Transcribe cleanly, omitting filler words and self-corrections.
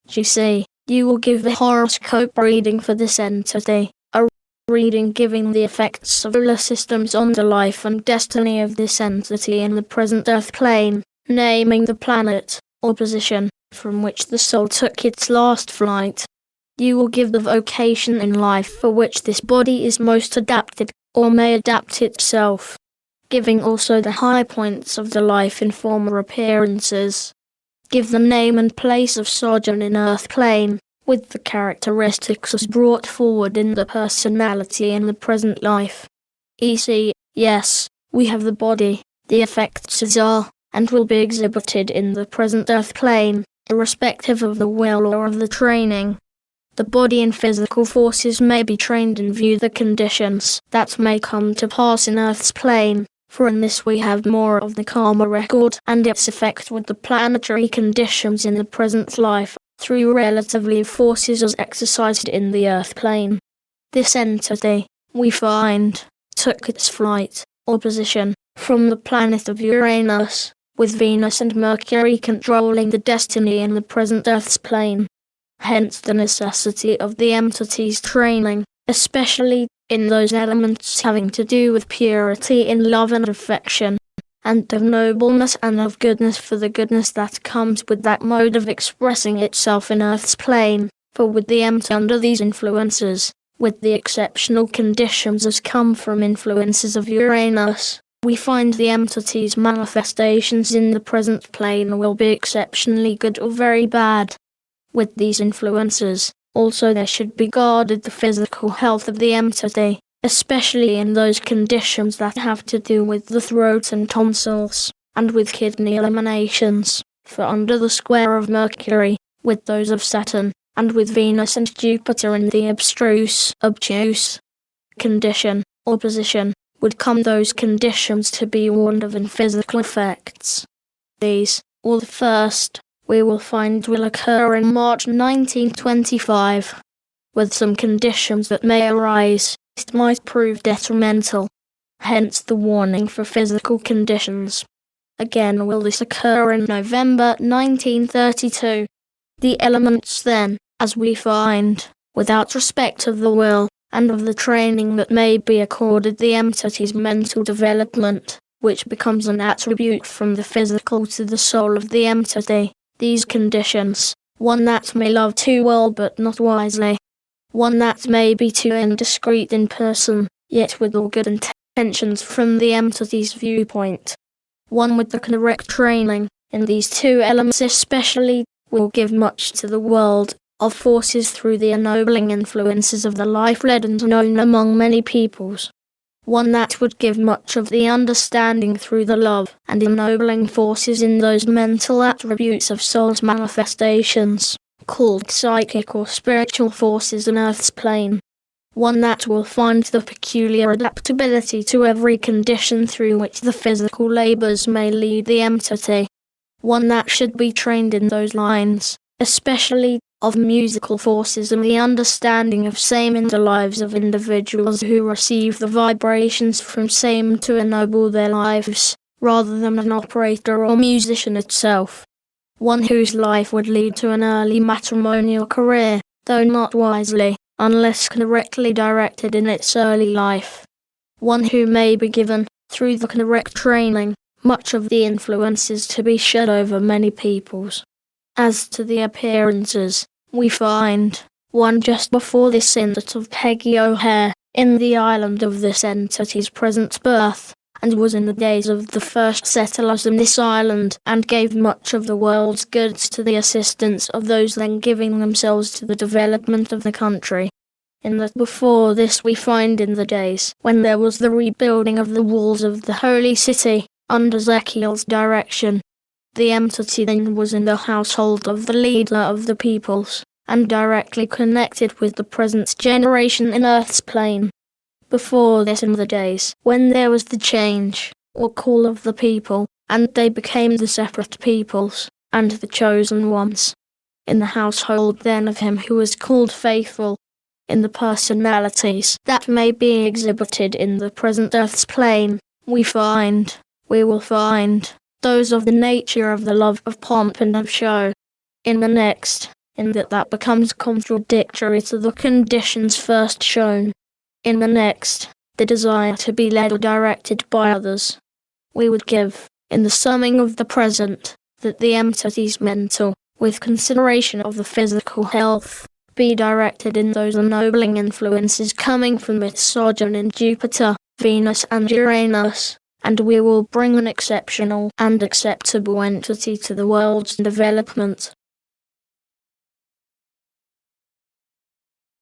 GC, you will give the horoscope reading for this entity, a reading giving the effects of solar systems on the life and destiny of this entity in the present Earth plane, naming the planet, or position, from which the soul took its last flight. You will give the vocation in life for which this body is most adapted, or may adapt itself, giving also the high points of the life in former appearances. Give the name and place of sojourn in Earth plane, with the characteristics as brought forward in the personality in the present life. EC, yes, we have the body, the effects as are, and will be exhibited in the present Earth plane, irrespective of the will or of the training. The body and physical forces may be trained in view the conditions that may come to pass in Earth's plane, for in this we have more of the karma record and its effect with the planetary conditions in the present life, through relatively forces as exercised in the Earth plane. This entity, we find, took its flight, or position, from the planet of Uranus, with Venus and Mercury controlling the destiny in the present Earth's plane. Hence the necessity of the entity's training, especially in those elements having to do with purity in love and affection, and of nobleness and of goodness for the goodness that comes with that mode of expressing itself in Earth's plane, for with the entity under these influences, with the exceptional conditions as come from influences of Uranus, we find the entity's manifestations in the present plane will be exceptionally good or very bad. With these influences, also there should be guarded the physical health of the entity, especially in those conditions that have to do with the throat and tonsils, and with kidney eliminations, for under the square of Mercury, with those of Saturn, and with Venus and Jupiter in the obtuse condition, or position, would come those conditions to be warned of in physical effects. These, or the first, we will find will occur in March 1925, with some conditions that may arise, it might prove detrimental, hence the warning for physical conditions. Again will this occur in November 1932. The elements then, as we find, without respect of the will, and of the training that may be accorded the entity's mental development, which becomes an attribute from the physical to the soul of the entity. These conditions, one that may love too well but not wisely, one that may be too indiscreet in person, yet with all good intentions from the entity's viewpoint, one with the correct training, in these two elements especially, will give much to the world, of forces through the ennobling influences of the life led and known among many peoples. One that would give much of the understanding through the love and ennobling forces in those mental attributes of soul's manifestations, called psychic or spiritual forces in Earth's plane. One that will find the peculiar adaptability to every condition through which the physical labours may lead the entity. One that should be trained in those lines, especially of musical forces and the understanding of same in the lives of individuals who receive the vibrations from same to ennoble their lives, rather than an operator or musician itself. One whose life would lead to an early matrimonial career, though not wisely, unless correctly directed in its early life. One who may be given, through the correct training, much of the influences to be shed over many peoples. As to the appearances, we find one just before this incident of Peggy O'Hare, in the island of this entity's present birth, and was in the days of the first settlers in this island, and gave much of the world's goods to the assistance of those then giving themselves to the development of the country. In that before this we find in the days when there was the rebuilding of the walls of the holy city, under Ezekiel's direction. The entity then was in the household of the leader of the peoples, and directly connected with the present generation in Earth's plane. Before this in the days when there was the change, or call of the people, and they became the separate peoples, and the chosen ones. In the household then of him who was called faithful, in the personalities that may be exhibited in the present Earth's plane, we will find, those of the nature of the love of pomp and of show. In the next, in that becomes contradictory to the conditions first shown. In the next, the desire to be led or directed by others. We would give, in the summing of the present, that the entity's mental, with consideration of the physical health, be directed in those ennobling influences coming from its sojourn in Jupiter, Venus and Uranus, and we will bring an exceptional and acceptable entity to the world's development.